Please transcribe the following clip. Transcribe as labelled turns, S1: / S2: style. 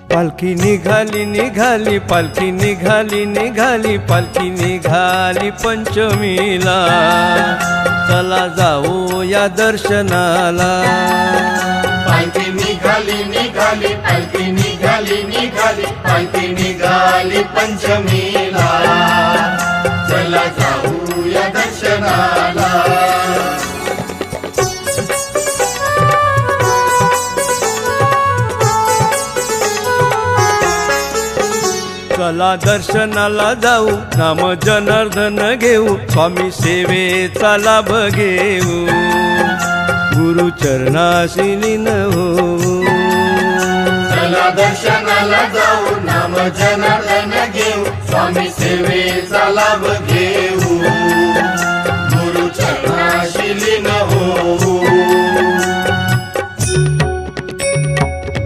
S1: पालखी निघाली निघाली पालखी निघाली निघाली पालखी निघाली पंचमीला, चला जाऊ या दर्शनाला।
S2: पालखी निघाली निघाली पालखी निघाली निघाली पालखी निघाली पंचमीला, चला जाऊ या दर्शनाला।
S1: चला दर्शनाला जाऊ, नाम जनार्दन घेऊ, स्वामी सेवेचा लाभ घेऊ, गुरु चरणाशी लीन होऊ।
S2: चला दर्शनाला जाऊ, नाम जनार्दन घेऊ, स्वामी सेवेचा लाभ घेऊ, गुरु चरणाशी लीन होऊ।